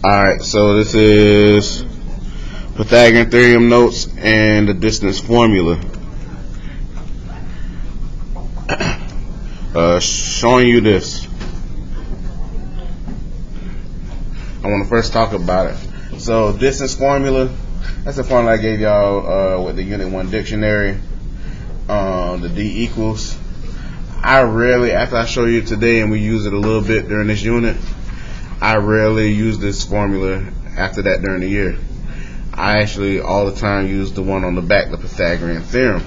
Alright, so this is Pythagorean Theorem notes and the distance formula. Showing you this. I want to first talk about it. So distance formula, that's the formula I gave y'all with the Unit 1 dictionary. The D equals. I rarely, after I show you today and we use it a little bit during this unit, I rarely use this formula after that during the year. I actually all the time use the one on the back, the Pythagorean theorem.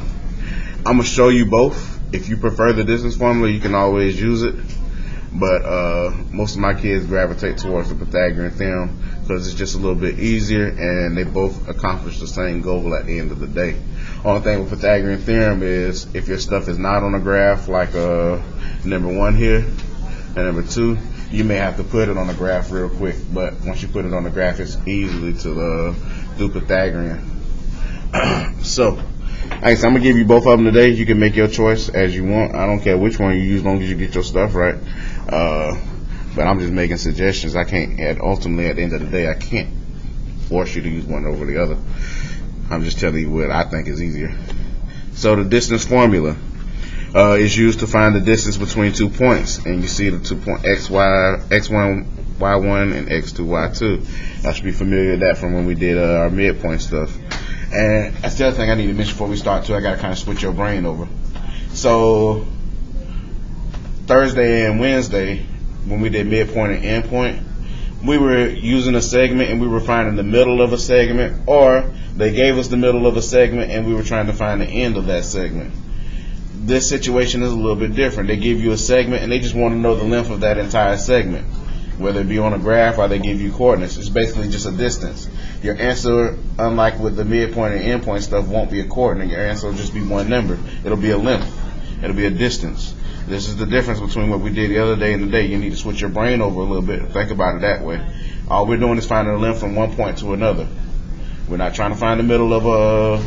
I'm going to show you both. If you prefer the distance formula, you can always use it. But most of my kids gravitate towards the Pythagorean theorem because it's just a little bit easier and they both accomplish the same goal at the end of the day. Only thing with Pythagorean theorem is if your stuff is not on a graph, like number 1 here and number 2, you may have to put it on the graph real quick. But once you put it on the graph, it's easily to do Pythagorean. So, I'm going to give you both of them today. You can make your choice as you want. I don't care which one you use as long as you get your stuff right. But I'm just making suggestions. I can't, ultimately at the end of the day, I can't force you to use one over the other. I'm just telling you what I think is easier. So the distance formula is used to find the distance between 2 points. And you see the 2 points, x1, y1, and x2, y2. I should be familiar with that from when we did our midpoint stuff. And that's the other thing I need to mention before we start too. I got to kind of switch your brain over. So Thursday and Wednesday, when we did midpoint and endpoint, we were using a segment and we were finding the middle of a segment, or they gave us the middle of a segment and we were trying to find the end of that segment. This situation is a little bit different. They give you a segment and they just want to know the length of that entire segment, whether it be on a graph or they give you coordinates. It's basically just a distance. Your answer, unlike with the midpoint and endpoint stuff, won't be a coordinate. Your answer will just be one number. It'll be a length. It'll be a distance. This is the difference between what we did the other day and today. You need to switch your brain over a little bit and think about it that way. All we're doing is finding a length from one point to another. We're not trying to find the middle of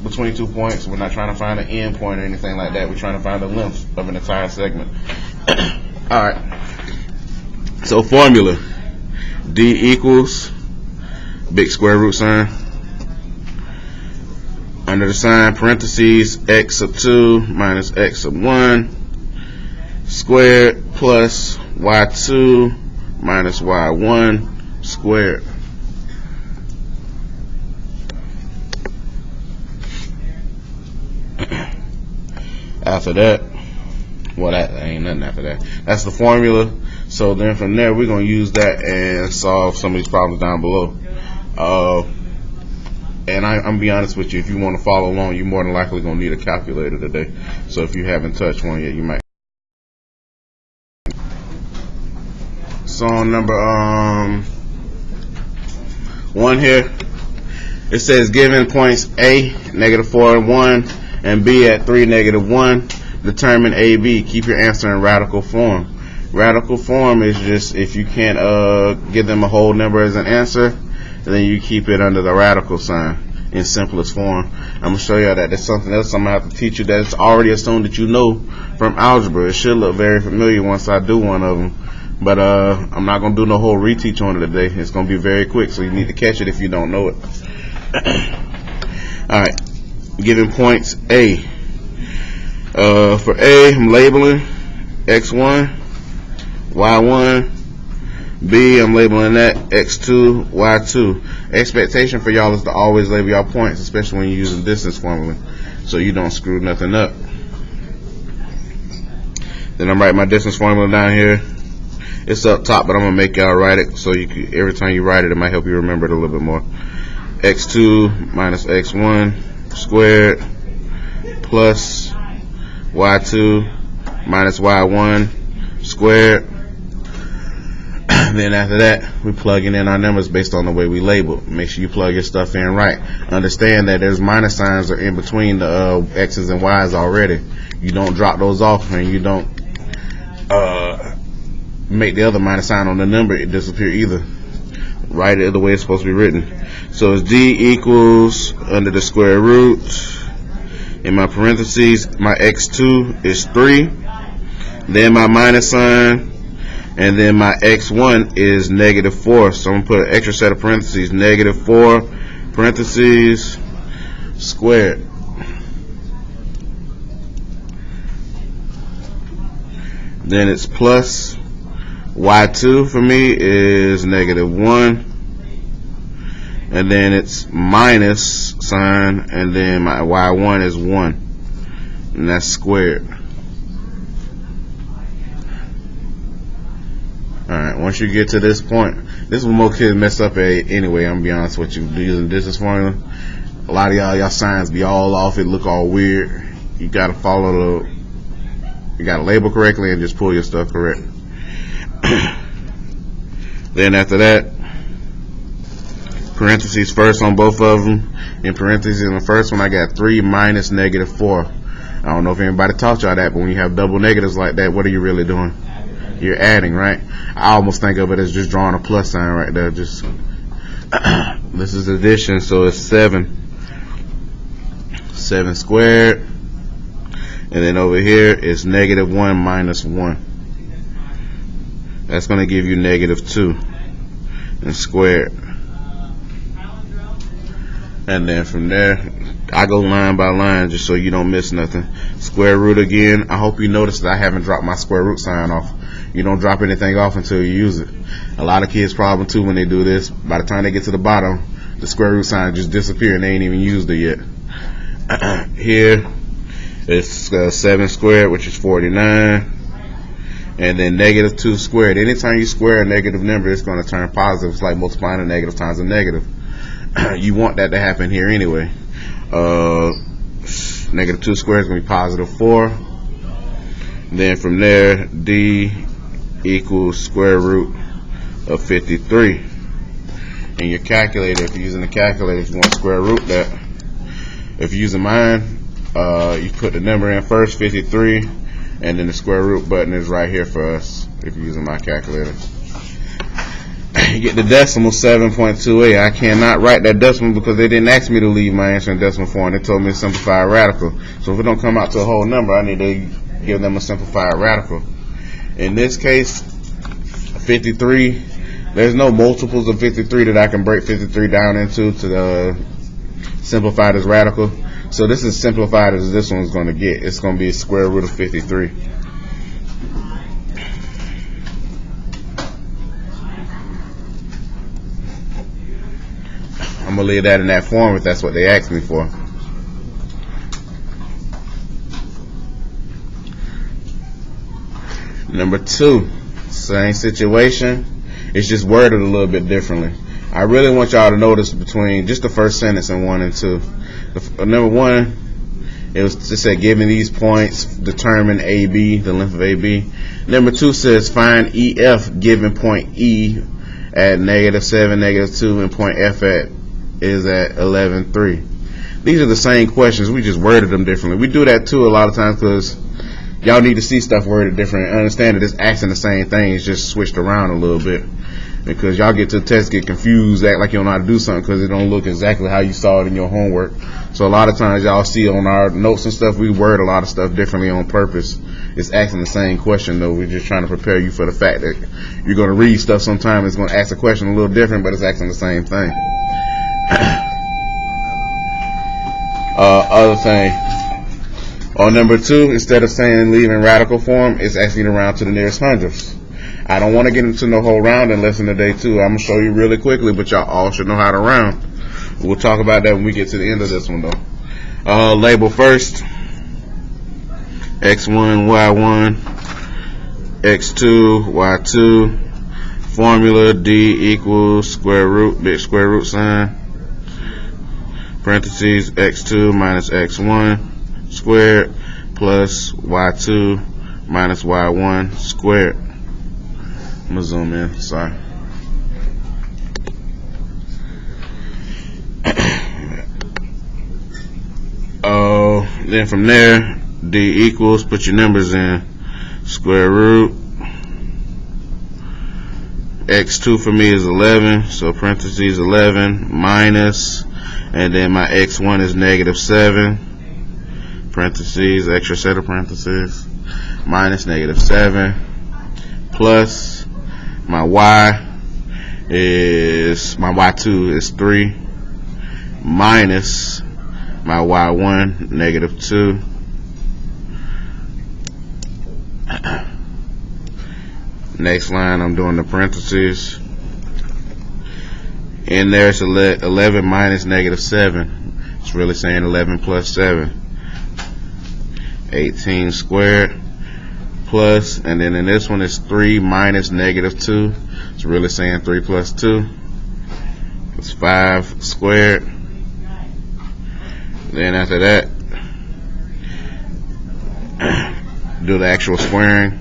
between 2 points. We're not trying to find an end point or anything like that. We're trying to find the length of an entire segment. All right. So formula, D equals big square root sign, under the sign parentheses x sub 2 minus x sub 1 squared plus y2 minus y1 squared. After that, well, that ain't nothing after that. That's the formula. So then from there, we're going to use that and solve some of these problems down below. And I'm going to be honest with you, if you want to follow along, you're more than likely going to need a calculator today. So if you haven't touched one yet, you might. So on number 1 here, it says given points A, -4 and 1, and B at 3, -1, determine AB. Keep your answer in radical form. Radical form is just if you can't give them a whole number as an answer, then you keep it under the radical sign in simplest form. I'm going to show you that. There's something else I'm going to have to teach you that's already assumed that you know from algebra. It should look very familiar once I do one of them. But I'm not going to do no whole reteach on it today. It's going to be very quick, so you need to catch it if you don't know it. Alright, given points A. For A, I'm labeling x1, y1, B, I'm labeling that x2, y2. Expectation for y'all is to always label y'all points, especially when you're using distance formula, so you don't screw nothing up. Then I'm writing my distance formula down here. It's up top, but I'm gonna make y'all write it so you can, every time you write it, it might help you remember it a little bit more. x2 minus x1 squared plus y2 minus y1 squared. Then after that, we're plugging in our numbers based on the way we label. Make sure you plug your stuff in right. Understand that there's minus signs are in between the x's and y's already. You don't drop those off, and you don't make the other minus sign on the number it disappear either. Write it the way it's supposed to be written. So it's D equals under the square root. In my parentheses, my x2 is 3. Then my minus sign. And then my x1 is -4. So I'm going to put an extra set of parentheses, -4 parentheses squared. Then it's plus y2 for me is -1. And then it's minus sign, and then my y1 is 1. And that's squared. Alright, once you get to this point, this is what most kids mess up at anyway, I'm gonna be honest with you, using distance formula. A lot of y'all signs be all off, it look all weird. You gotta follow you gotta label correctly and just pull your stuff correct. Then after that, parentheses first on both of them. In parentheses in the first one, I got 3 minus -4. I don't know if anybody taught y'all that, but when you have double negatives like that, what are you really doing? You're adding, right? I almost think of it as just drawing a plus sign right there. Just this is addition, so it's 7 squared, and then over here it's -1 minus 1. That's going to give you -2 and squared. And then from there, I go line by line just so you don't miss nothing. Square root again. I hope you noticed that I haven't dropped my square root sign off. You don't drop anything off until you use it. A lot of kids' problem too when they do this. By the time they get to the bottom, the square root sign just disappears and they ain't even used it yet. Here, it's 7 squared, which is 49. And then -2 squared. Anytime you square a negative number, it's going to turn positive. It's like multiplying a negative times a negative. You want that to happen here anyway. -2 squared is going to be +4. Then from there, D equals square root of 53. And your calculator, if you're using a calculator, if you want to square root that, if you're using mine, you put the number in first, 53, and then the square root button is right here for us if you're using my calculator. You get the decimal 7.28. I cannot write that decimal because they didn't ask me to leave my answer in decimal form. They told me to simplify a radical. So if it don't come out to a whole number, I need to give them a simplified radical. In this case, 53, there's no multiples of 53 that I can break 53 down into to simplify this radical. So this is simplified as this one's going to get. It's going to be a square root of 53. I'm going to leave that in that form if that's what they asked me for. Number 2, same situation. It's just worded a little bit differently. I really want y'all to notice between just the first sentence in 1 and 2. Number 1, it said given these points, determine AB, the length of AB. Number 2 says find EF given point E at -7, -2, and point F is at 11.3. These are the same questions. We just worded them differently. We do that too a lot of times because y'all need to see stuff worded different and understand that it's asking the same thing. It's just switched around a little bit. Because y'all get to the test, get confused, act like you don't know how to do something because it don't look exactly how you saw it in your homework. So a lot of times y'all see on our notes and stuff, we word a lot of stuff differently on purpose. It's asking the same question though. We're just trying to prepare you for the fact that you're going to read stuff sometime. It's going to ask a question a little different, but it's asking the same thing. Other thing. On number 2, instead of saying leaving radical form, it's asking around to the nearest hundredths. I don't want to get into no whole rounding lesson today too. I'm going to show you really quickly, but y'all all should know how to round. We'll talk about that when we get to the end of this one though. Label first. X1, Y1, X2, Y2. Formula D equals square root, big square root sign. Parentheses X2 minus X1 squared plus Y2 minus Y1 squared. I'm going to zoom in, sorry. Then from there, D equals, put your numbers in, square root. X2 for me is 11, so parentheses 11 minus, and then my X1 is -7, parentheses, extra set of parentheses, minus -7. plus my y2 is 3 minus my y1 negative 2 next line I'm doing the parentheses. In there's 11 minus negative 7. It's really saying 11 plus 7. 18 squared plus, and then in this one is 3 minus negative 2. It's really saying 3 plus 2. It's 5 squared. Then after that, do the actual squaring.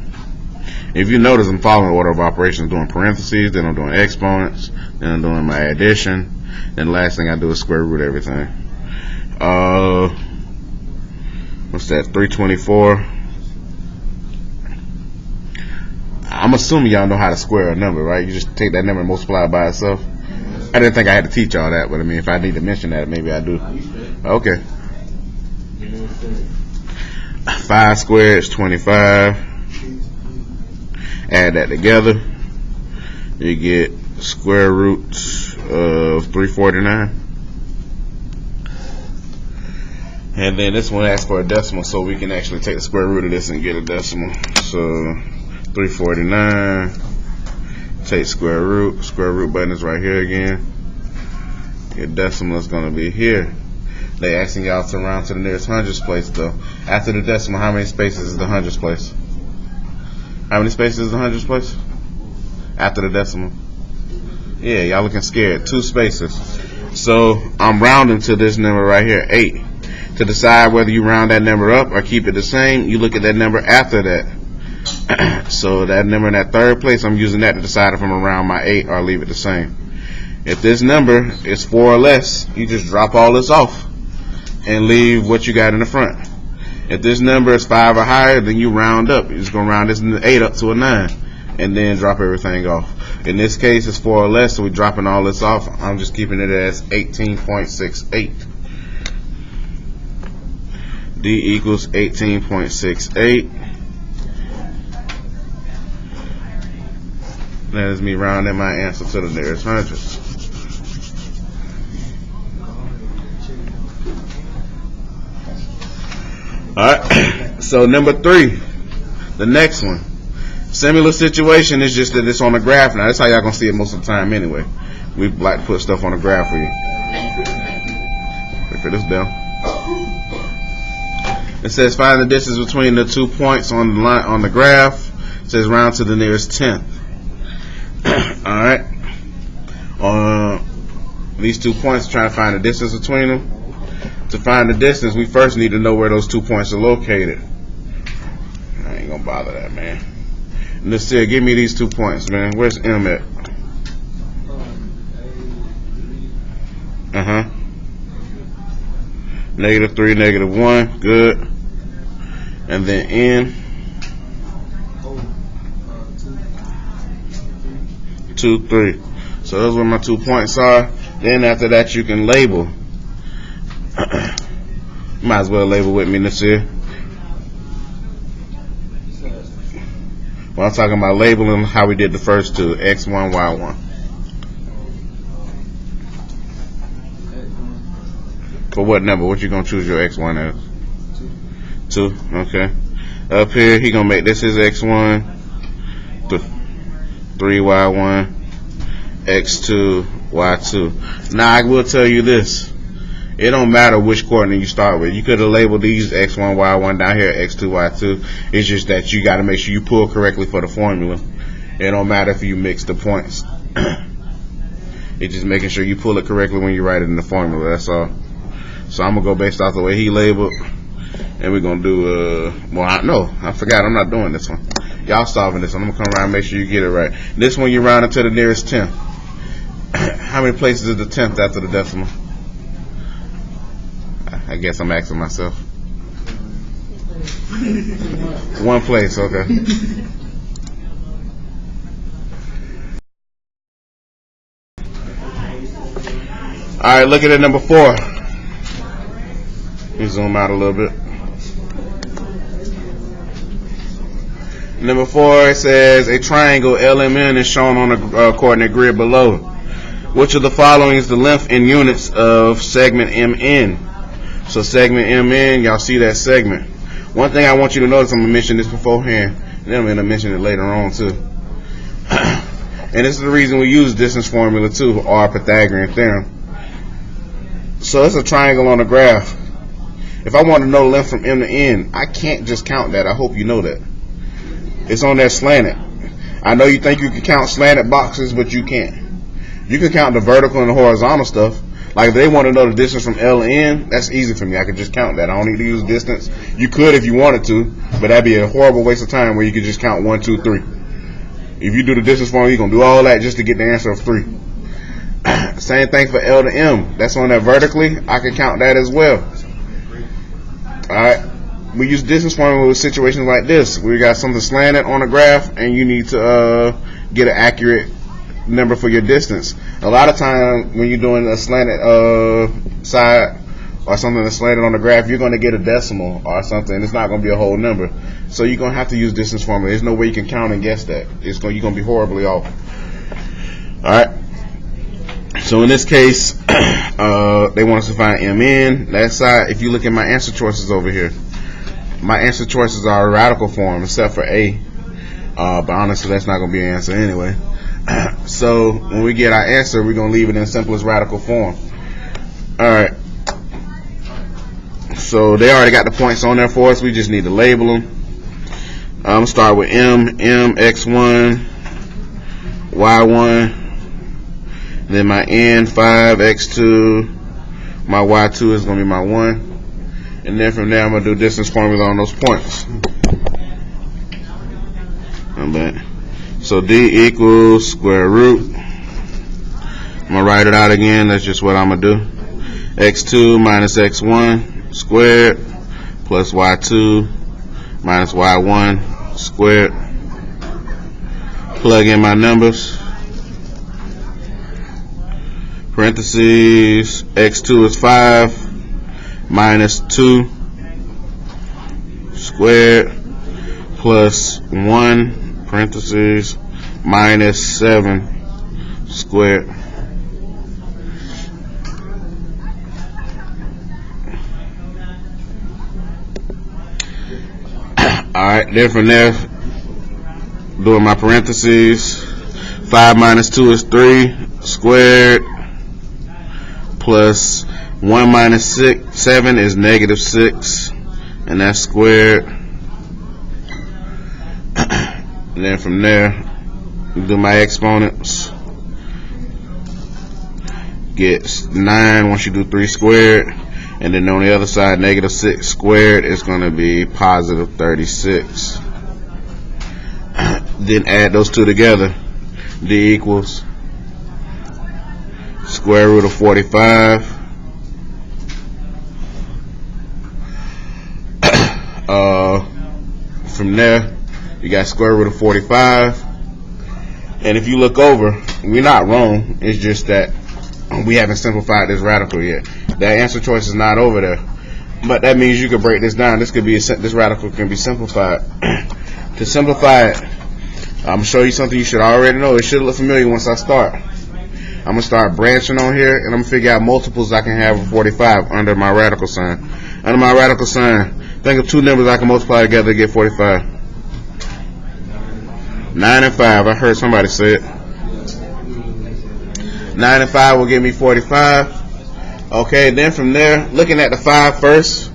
If you notice, I'm following the order of operations, doing parentheses, then I'm doing exponents, then I'm doing my addition, and the last thing I do is square root everything. What's that? 324. I'm assuming y'all know how to square a number, right? You just take that number and multiply it by itself. I didn't think I had to teach y'all that, but I mean, if I need to mention that, maybe I do. Okay. 5 squared is 25. Add that together, you get square root of 349. And then this one asks for a decimal, so we can actually take the square root of this and get a decimal. So 349, take square root button is right here again. Your decimal is going to be here. They asking y'all to round to the nearest hundredths place though. After the decimal, how many spaces is the hundredths place? How many spaces is the hundredths place? After the decimal. Yeah, y'all looking scared. 2 spaces. So I'm rounding to this number right here, 8. To decide whether you round that number up or keep it the same, you look at that number after that. So that number in that third place, I'm using that to decide if I'm gonna round my 8 or leave it the same. If this number is 4 or less, you just drop all this off and leave what you got in the front. If this number is 5 or higher, then you round up. You're just going to round this 8 up to a 9 and then drop everything off. In this case, it's 4 or less, so we're dropping all this off. I'm just keeping it as 18.68. D equals 18.68. That is me rounding my answer to the nearest hundredths. Alright, so number 3, the next one. Similar situation, is just that it's on a graph now. That's how y'all gonna see it most of the time anyway. We like to put stuff on a graph for you. Wait for this bell. It says find the distance between the 2 points on the line on the graph. It says round to the nearest tenth. Alright. These 2 points, trying to find the distance between them. To find the distance, we first need to know where those 2 points are located. I ain't gonna bother that, man. Let's see, give me these 2 points, man. Where's M at? Negative 3, negative 1. Good. And then N. 2, 3. So those are where my 2 points are. Then after that, you can label. Might as well label with me this here. Well, I'm talking about labeling how we did the first two, X1, Y1. For what number? What you gonna choose your X1 as? 2. Okay. Up here, he gonna make this his X1. 3Y1, X2, Y2. Now I will tell you this. It don't matter which coordinate you start with. You could have labeled these X1, Y1 down here, X2, Y2. It's just that you got to make sure you pull correctly for the formula. It don't matter if you mix the points. It's just making sure you pull it correctly when you write it in the formula. That's all. So I'm going to go based off the way he labeled. And we're going to do, I forgot. I'm not doing this one. Y'all solving this one. I'm going to come around and make sure you get it right. This one, you round it to the nearest tenth. How many places is the tenth after the decimal? I guess I'm asking myself. 1 place, okay. Alright, look at it, number 4. Let me zoom out a little bit. Number 4, it says a triangle LMN is shown on the coordinate grid below. Which of the following is the length in units of segment MN? So segment MN, y'all see that segment. One thing I want you to notice, I'm going to mention this beforehand, and then I'm going to mention it later on too. And this is the reason we use distance formula too, or Pythagorean theorem. So it's a triangle on the graph. If I want to know the length from M to N, I can't just count that. I hope you know that. It's on there slanted. I know you think you can count slanted boxes, but you can't. You can count the vertical and the horizontal stuff. Like if they want to know the distance from L to N, that's easy for me. I can just count that. I don't need to use distance. You could if you wanted to, but that'd be a horrible waste of time where you could just count 1, 2, 3. If you do the distance formula, you're going to do all that just to get the answer of 3. Same thing for L to M. That's on there vertically. I can count that as well. Alright. We use distance formula with situations like this. We got something slanted on a graph and you need to get an accurate number for your distance. A lot of time when you're doing a slanted side or something that's slanted on the graph, you're going to get a decimal or something. It's not going to be a whole number. So you're going to have to use distance formula. There's no way you can count and guess that. You're going to be horribly off. Alright. So in this case, they want us to find MN. That side, if you look at my answer choices over here, my answer choices are a radical form except for A. But honestly, that's not going to be an answer anyway. So when we get our answer, we're going to leave it in simplest radical form. Alright. So they already got the points on there for us. We just need to label them. I'm going to start with M, X1, Y1. Then my N, 5, X2. My Y2 is going to be my 1. And then from there, I'm going to do distance formula on those points. So D equals square root. I'm going to write it out again. That's just what I'm going to do. X2 minus X1 squared plus Y2 minus Y1 squared. Plug in my numbers. Parentheses, X2 is 5 minus 2 squared plus 1 parentheses minus 7 squared. Alright, then from there, doing my parentheses, 5 minus 2 is 3 squared plus 1 minus 7 is negative 6, and that's squared. And then from there, do my exponents. Get 9 once you do 3 squared. And then on the other side, negative 6 squared is going to be positive 36. Then add those two together. D equals square root of 45. From there, you got square root of 45. And if you look over, we're not wrong. It's just that we haven't simplified this radical yet. That answer choice is not over there. But that means you could break this down. This radical can be simplified. To simplify it, I'm going to show you something you should already know. It should look familiar once I start. I'm going to start branching on here, and I'm going to figure out multiples I can have of 45 under my radical sign. Under my radical sign, think of two numbers I can multiply together to get 45. 9 and 5. I heard somebody say it. 9 and 5 will give me 45. Okay, then from there, looking at the 5 first,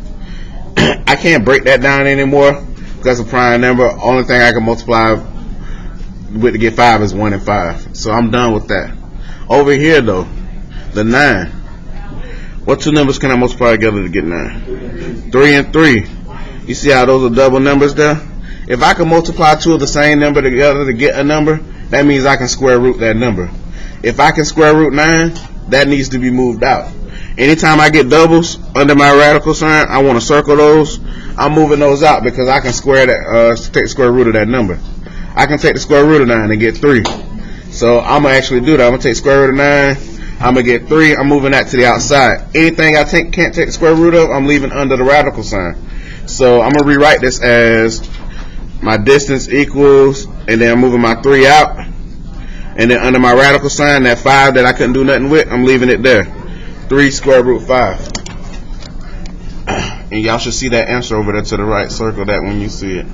I can't break that down anymore because it's a prime number. Only thing I can multiply with to get 5 is 1 and 5. So I'm done with that. Over here though, the 9. What two numbers can I multiply together to get 9? 3 and 3. You see how those are double numbers there? If I can multiply two of the same number together to get a number, that means I can square root that number. If I can square root 9, that needs to be moved out. Anytime I get doubles under my radical sign, I want to circle those. I'm moving those out because I can take the square root of that number. I can take the square root of 9 and get 3. So I'm going to actually do that. I'm going to take square root of 9. I'm going to get 3. I'm moving that to the outside. Anything I can't take the square root of, I'm leaving under the radical sign. So I'm going to rewrite this as my distance equals, and then I'm moving my 3 out, and then under my radical sign, that 5 that I couldn't do nothing with, I'm leaving it there. 3 square root 5. And y'all should see that answer over there to the right. Circle that when you see it.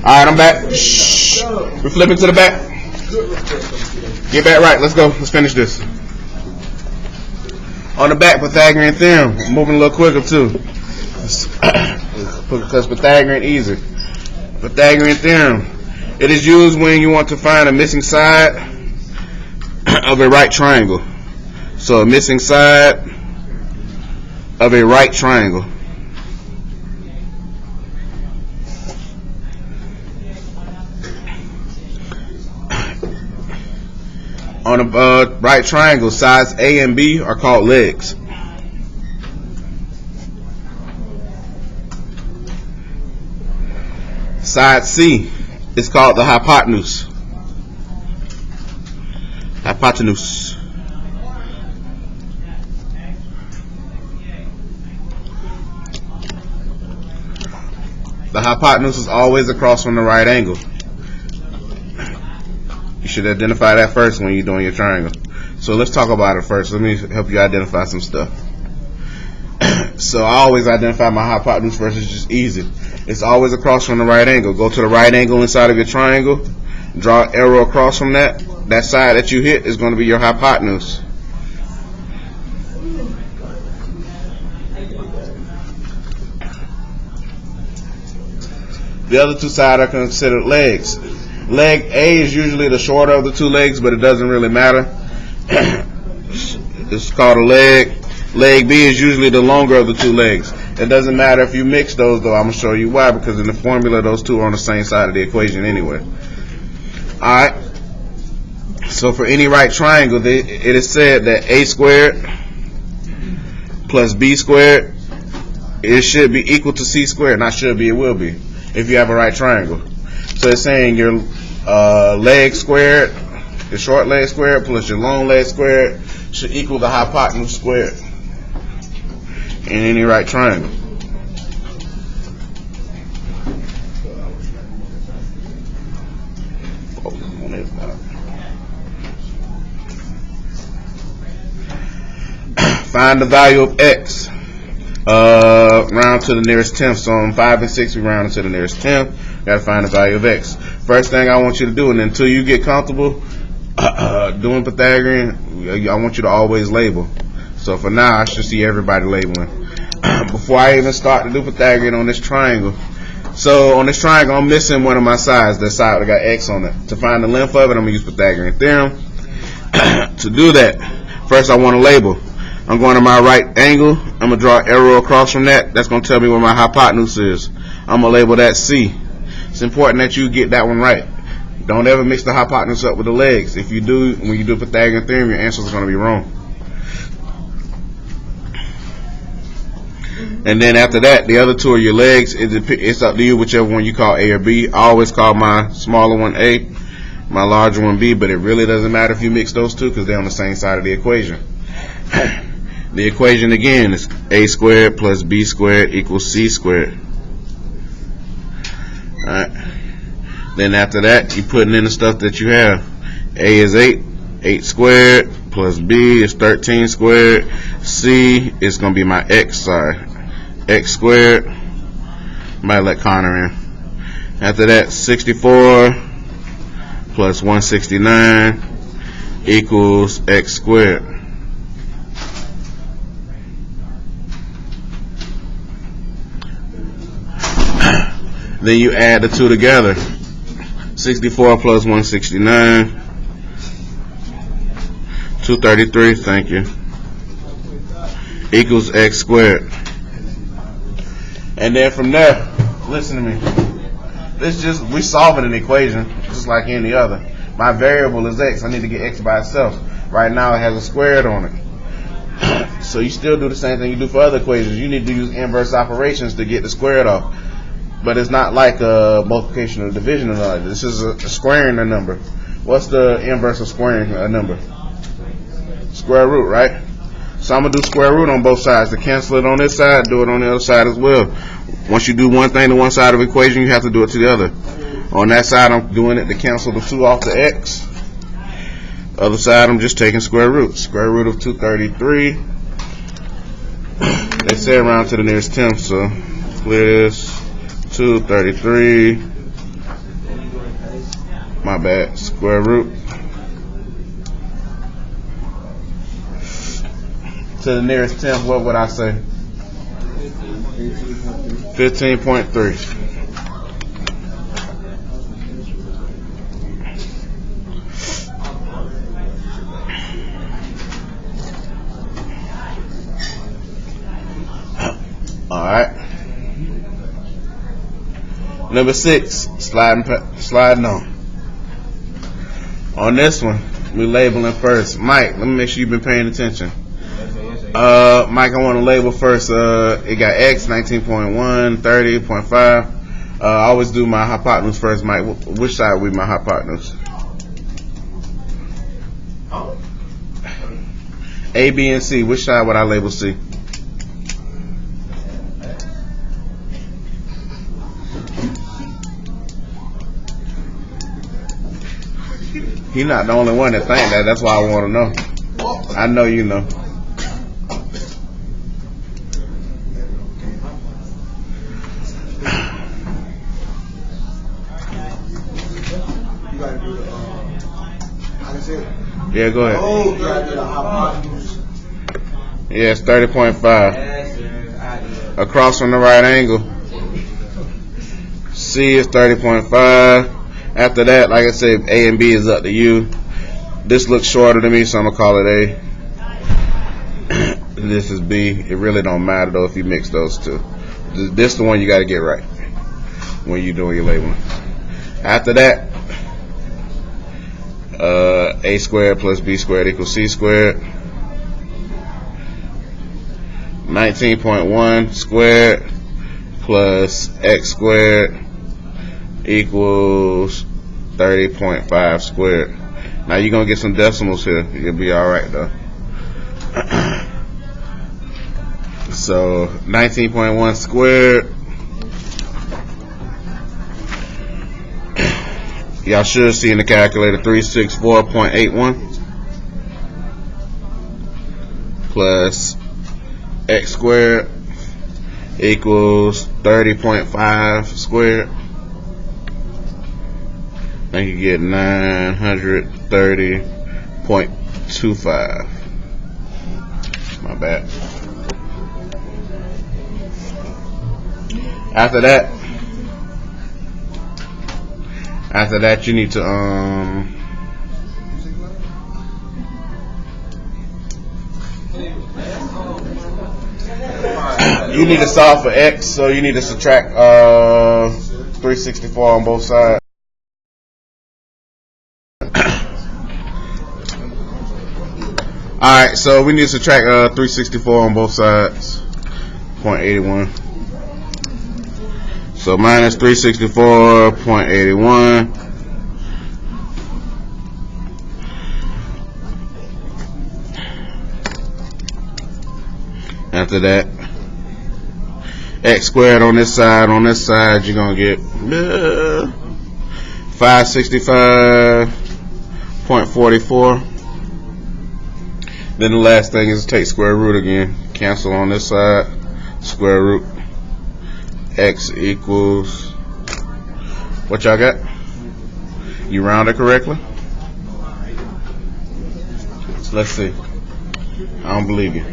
Alright, I'm back. Shh. We're flipping to the back. Get back right. Let's go. Let's finish this. On the back, Pythagorean theorem. Moving a little quicker too. Because Pythagorean easy. Pythagorean theorem. It is used when you want to find a missing side of a right triangle. So a missing side of a right triangle. On a right triangle, sides A and B are called legs. Side C is called the hypotenuse. Hypotenuse. The hypotenuse is always across from the right angle. You should identify that first when you're doing your triangle. So let's talk about it first. Let me help you identify some stuff. So I always identify my hypotenuse first. It's just easy. It's always across from the right angle. Go to the right angle inside of your triangle. Draw an arrow across from that. That side that you hit is going to be your hypotenuse. The other two sides are considered legs. Leg A is usually the shorter of the two legs, but it doesn't really matter. It's called a leg. Leg B is usually the longer of the two legs. It doesn't matter if you mix those, though. I'm going to show you why, because in the formula, those two are on the same side of the equation anyway. Alright. So for any right triangle, it is said that A squared plus B squared, it should be equal to C squared. Not should be, it will be, if you have a right triangle. So it's saying your leg squared, your short leg squared plus your long leg squared should equal the hypotenuse squared in any right triangle. Find the value of x. Round to the nearest tenth. So on 5 and 6 we round to the nearest tenth. Gotta find the value of x. First thing I want you to do, and until you get comfortable doing Pythagorean, I want you to always label. So for now I should see everybody labeling. Before I even start to do Pythagorean on this triangle. So on this triangle I'm missing one of my sides, that side that got x on it. To find the length of it, I'm gonna use Pythagorean theorem. To do that, first I want to label. I'm going to my right angle. I'm going to draw an arrow across from that. That's going to tell me where my hypotenuse is. I'm going to label that C. It's important that you get that one right. Don't ever mix the hypotenuse up with the legs. If you do, when you do Pythagorean theorem, your answers are going to be wrong. And then after that, the other two are your legs. It's up to you, whichever one you call A or B. I always call my smaller one A, my larger one B, but it really doesn't matter if you mix those two because they're on the same side of the equation. The equation again is A squared plus B squared equals C squared. Alright. Then after that, you're putting in the stuff that you have. A is 8. 8 squared plus B is 13 squared. C is going to be my x side. X squared. Might let Connor in. After that, 64 plus 169 equals x squared. Then you add the two together. 64 plus 169, 233, thank you, equals x squared. And then from there, listen to me. We're solving an equation just like any other. My variable is x. I need to get x by itself. Right now it has a squared on it. So you still do the same thing you do for other equations. You need to use inverse operations to get the squared off. But it's not like a multiplication or division or nothing. This is a squaring a number. What's the inverse of squaring a number? Square root, right? So I'm going to do square root on both sides. To cancel it on this side, do it on the other side as well. Once you do one thing to one side of the equation, you have to do it to the other. On that side, I'm doing it to cancel the 2 off the x. Other side, I'm just taking square root. Square root of 233. They say around to the nearest 10th, so clear this. 233. My bad. Square root. To the nearest 10th, what would I say? 15.3. Alright. Number 6, sliding on. On this one, we're labeling first. Mike, let me make sure you've been paying attention. Mike, I want to label first. It got x, 19.1, 30.5. I always do my hypotenuse first, Mike. Which side would be my hypotenuse? A, B, and C. Which side would I label C? He's not the only one that think that. That's why I want to know. I know you know. Yeah, go ahead. Yeah, it's 30.5. Across from the right angle. C is 30.5. After that, like I said, A and B is up to you. This looks shorter to me, so I'm going to call it A. This is B. It really don't matter, though, if you mix those two. This is the one you got to get right when you're doing your labeling. After that, A squared plus B squared equals C squared. 19.1 squared plus X squared equals 30.5 squared. Now you're going to get some decimals here. You'll be alright though. So 19.1 squared. Y'all should see in the calculator 364.81 plus X squared equals 30.5 squared. And you get 930.25. My bad. After that, you need to you need to solve for x, so you need to subtract 364 on both sides. Alright, so we need to subtract 364 on both sides. 0.81. So minus 364.81. After that, x squared on this side you're gonna get 565.44. Then the last thing is to take square root again. Cancel on this side. Square root. X equals, what y'all got? You rounded correctly? So let's see. I don't believe you.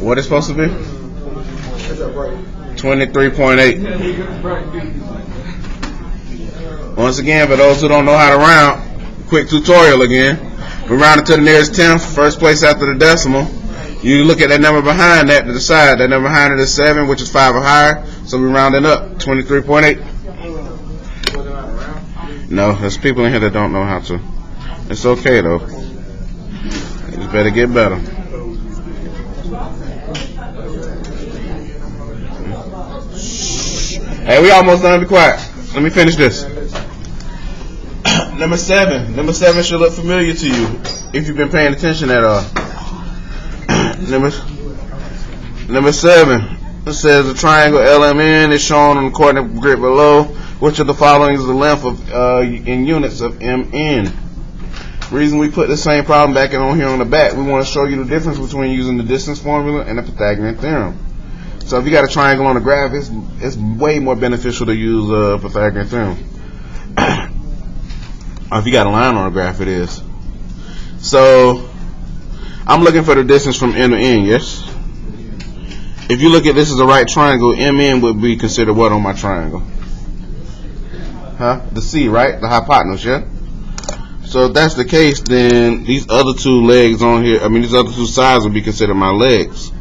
What is supposed to be? 23.8. Once again, for those who don't know how to round, quick tutorial again. We round it to the nearest 10th, first place after the decimal. You look at that number behind that to the side. That number behind it is 7, which is 5 or higher. So we round it up. 23.8. No, there's people in here that don't know how to. It's okay though. You just better get better. Hey, we almost done. Be quiet. Let me finish this. Number 7. Number 7 should look familiar to you if you've been paying attention at all. Number 7. It says the triangle LMN is shown on the coordinate grid below. Which of the following is the length of in units of MN? Reason we put the same problem back on here on the back, we want to show you the difference between using the distance formula and the Pythagorean theorem. So if you got a triangle on a graph, it's way more beneficial to use Pythagorean theorem. Or if you got a line on a graph, it is. So I'm looking for the distance from N to N, yes? If you look at this as a right triangle, MN would be considered what on my triangle? Huh? The C, right? The hypotenuse, yeah? So if that's the case, then these other two legs on here, these other two sides would be considered my legs.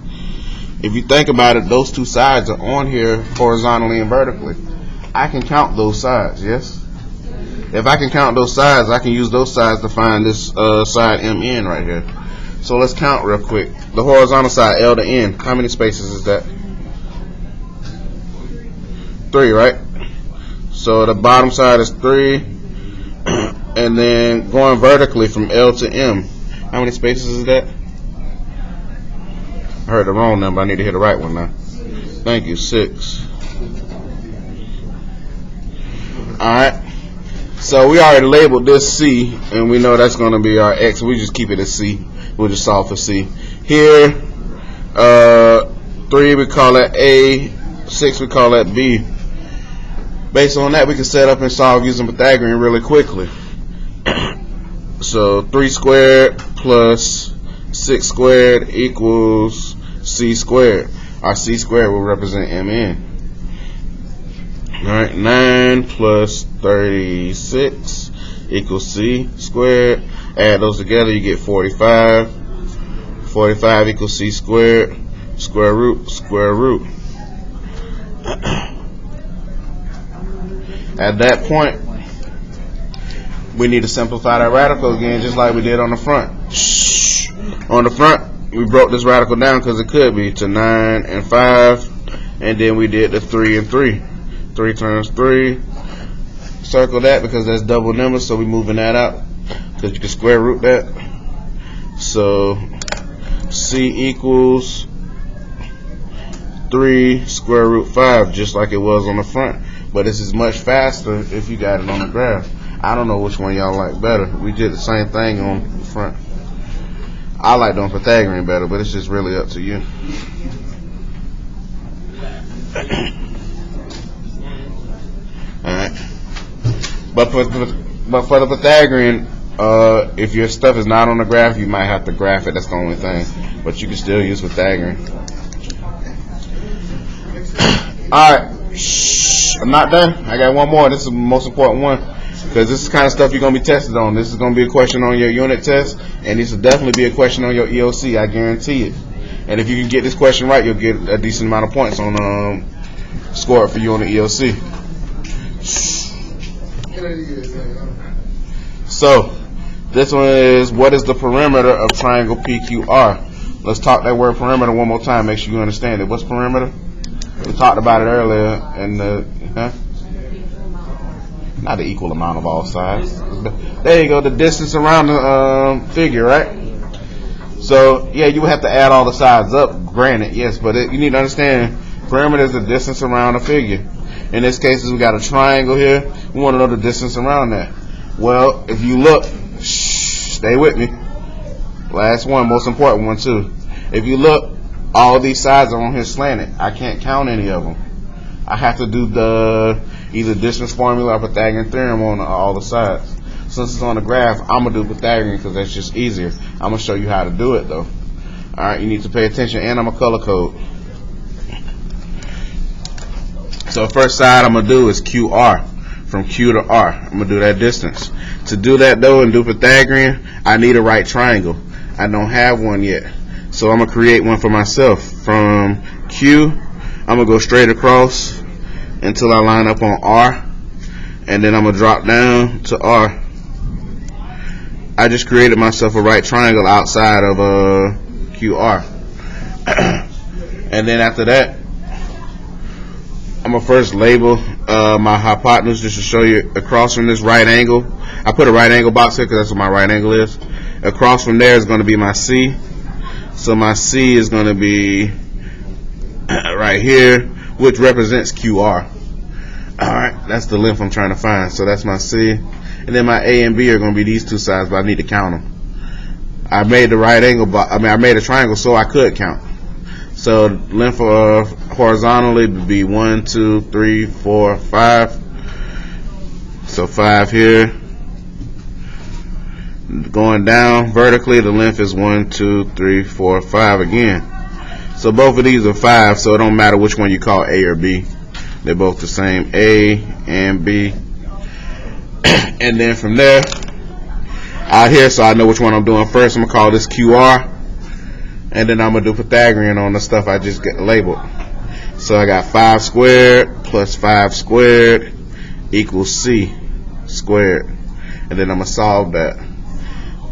If you think about it, those two sides are on here horizontally and vertically. I can count those sides, yes? If I can count those sides, I can use those sides to find this side MN right here. So let's count real quick. The horizontal side, L to N, how many spaces is that? 3, right? So the bottom side is 3. And then going vertically from L to M, how many spaces is that? I heard the wrong number. I need to hear the right one now. Thank you. 6. Alright. So we already labeled this C, and we know that's going to be our X. We just keep it as C. We'll just solve for C. Here, 3 we call that A, 6 we call that B. Based on that, we can set up and solve using Pythagorean really quickly. So 3 squared plus 6 squared equals C squared. Our C squared will represent MN. Alright, 9 plus 36 equals C squared. Add those together, you get 45. 45 equals C squared. Square root, square root. At that point, we need to simplify that radical again, just like we did on the front. On the front, we broke this radical down because it could be to 9 and 5, and then we did the 3 and 3. 3 times 3. Circle that because that's double numbers, so we're moving that out because you can square root that. So C equals 3 square root 5, just like it was on the front. But this is much faster if you got it on the graph. I don't know which one y'all like better. We did the same thing on the front. I like doing Pythagorean better, but it's just really up to you. Alright. But for the Pythagorean, if your stuff is not on the graph, you might have to graph it. That's the only thing. But you can still use Pythagorean. Alright. I'm not done. I got one more. This is the most important one, because this is the kind of stuff you're going to be tested on. This is going to be a question on your unit test, and this will definitely be a question on your EOC. I guarantee it. And if you can get this question right, you'll get a decent amount of points on score for you on the EOC. So this one is, what is the perimeter of triangle PQR? Let's talk that word perimeter one more time. Make sure you understand it. What's perimeter? We talked about it earlier, and not the equal amount of all sides. There you go, the distance around the figure, right? So yeah, you would have to add all the sides up, granted, yes, but you need to understand perimeter is the distance around a figure. In this case, we got a triangle here. We want to know the distance around that. Well, if you look, stay with me. Last one, most important one too. If you look, all these sides are on here slanted. I can't count any of them. I have to do the either distance formula or Pythagorean theorem on all the sides. Since it's on the graph, I'm going to do Pythagorean because that's just easier. I'm going to show you how to do it though. Alright, you need to pay attention, and I'm going to color code. So first side I'm going to do is QR. From Q to R. I'm going to do that distance. To do that though and do Pythagorean, I need a right triangle. I don't have one yet. So I'm going to create one for myself. From Q, I'm going to go straight across until I line up on R. And then I'm going to drop down to R. I just created myself a right triangle outside of QR. And then after that, I'm gonna first label my hypotenuse just to show you across from this right angle. I put a right angle box here because that's what my right angle is. Across from there is going to be my C. So my C is going to be right here, which represents QR. Alright, that's the length I'm trying to find. So that's my C. And then my A and B are going to be these two sides, but I need to count them. I made the right angle box. I made a triangle so I could count. So length horizontally would be 1, 2, 3, 4, 5. So 5 here. Going down vertically, the length is 1, 2, 3, 4, 5 again. So both of these are 5, so it don't matter which one you call A or B. They're both the same, A and B. And then from there, out here, so I know which one I'm doing first, I'm going to call this QR. And then I'm going to do Pythagorean on the stuff I just get labeled. So I got 5 squared plus 5 squared equals C squared. And then I'm going to solve that.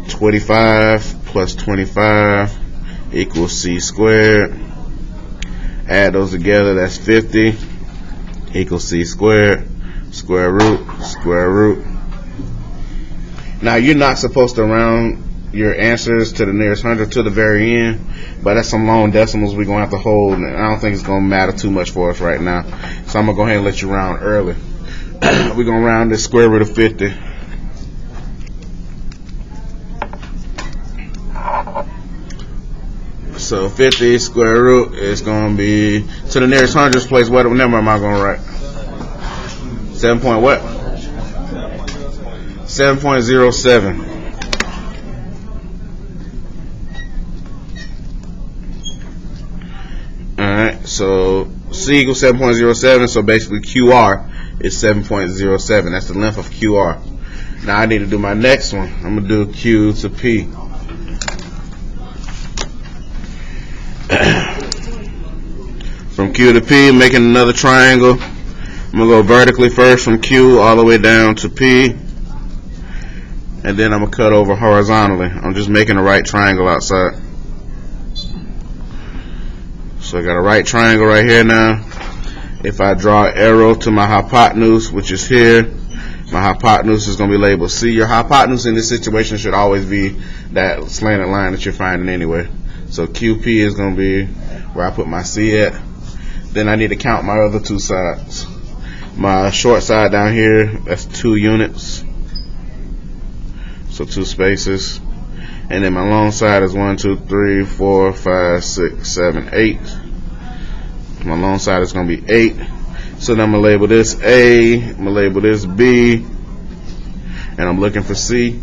25 plus 25 equals C squared. Add those together, that's 50 equals C squared. Square root, square root. Now you're not supposed to round your answers to the nearest hundred to the very end, but that's some long decimals we're going to have to hold, and I don't think it's going to matter too much for us right now. So I'm going to go ahead and let you round early. We're going to round this square root of 50. So 50 square root is going to be to the nearest hundredths place. What number am I going to write? 7 point what? 7.07. Alright, so C equals 7.07, so basically QR is 7.07. That's the length of QR. Now I need to do my next one. I'm going to do Q to P. From Q to P, making another triangle. I'm going to go vertically first from Q all the way down to P. And then I'm going to cut over horizontally. I'm just making a right triangle outside. So I got a right triangle right here now. If I draw an arrow to my hypotenuse, which is here, my hypotenuse is going to be labeled C. Your hypotenuse in this situation should always be that slanted line that you're finding anyway. So QP is going to be where I put my C at. Then I need to count my other two sides. My short side down here, that's 2 units. So 2 spaces. And then my long side is 1, 2, 3, 4, 5, 6, 7, 8. My long side is going to be 8. So then I'm going to label this A. I'm going to label this B. And I'm looking for C.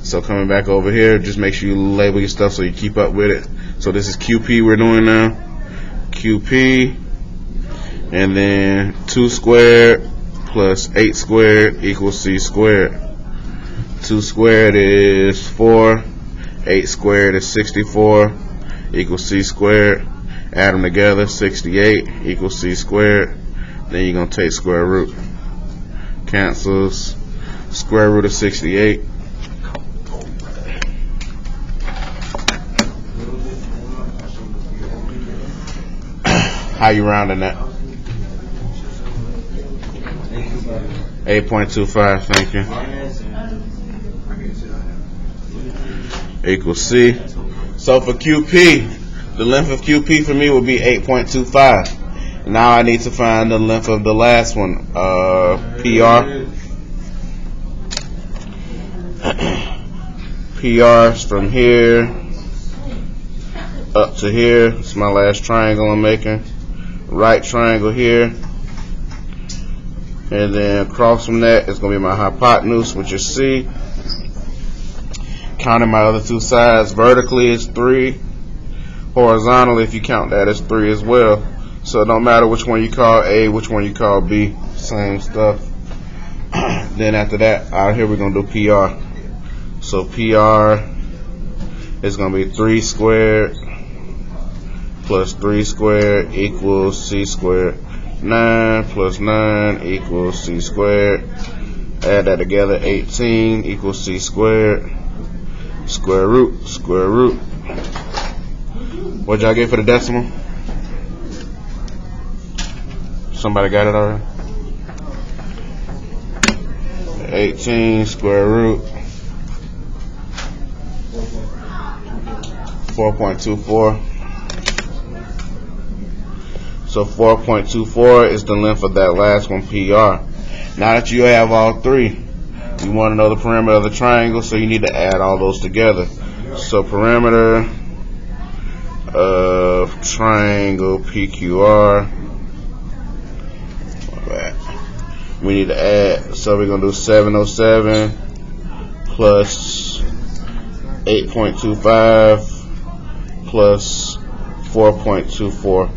So coming back over here, just make sure you label your stuff so you keep up with it. So this is QP we're doing now. QP. And then 2 squared plus 8 squared equals C squared. 2 squared is 4. 8 squared is 64 equals C squared. Add them together, 68 equals C squared. Then you're going to take square root. Cancels. Square root of 68. How you rounding that? 8.25, thank you. Equals C. So for QP, the length of QP for me would be 8.25. Now I need to find the length of the last one, PR. PR is from here up to here. It's my last triangle I'm making. Right triangle here. And then across from that is going to be my hypotenuse, which is C. Counting my other two sides, vertically is 3. Horizontally, if you count that, is 3 as well. So it don't matter which one you call A, which one you call B. Same stuff. Then after that, out here we're going to do PR. So PR is going to be 3 squared plus 3 squared equals C squared. 9 plus 9 equals C squared. Add that together, 18 equals C squared. Square root, square root. What'd y'all get for the decimal? Somebody got it already? 18 square root 4.24. So 4.24 is the length of that last one, PR. Now that you have all three, you want to know the perimeter of the triangle, so you need to add all those together. So perimeter of triangle PQR, we need to add, so we're going to do 707 plus 8.25 plus 4.24.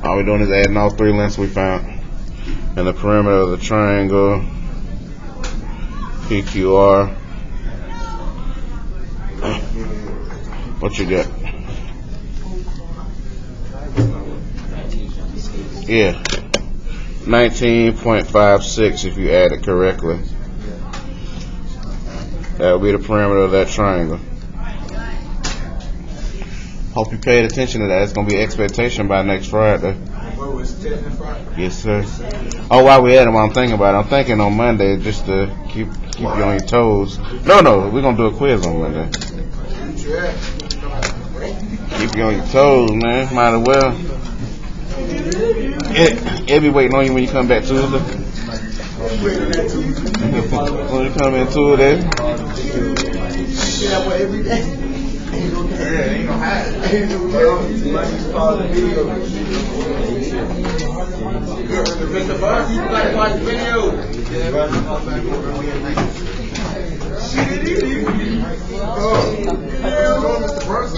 All we're doing is adding all three lengths we found. And the perimeter of the triangle PQR. What you got? Yeah. 19.56 if you add it correctly. That will be the perimeter of that triangle. Hope you paid attention to that. It's going to be expectation by next Friday. Yes, sir. Oh, while we at it, while I'm thinking about it, I'm thinking on Monday just to keep you on your toes. No, we're going to do a quiz on Monday. Keep you on your toes, man. Might as well. It'll be waiting on you when you come back Tuesday. When you come in Tuesday. Yeah, ain't no hide. Mr. Bus, you gotta watch the video. Oh, Mr. Bus.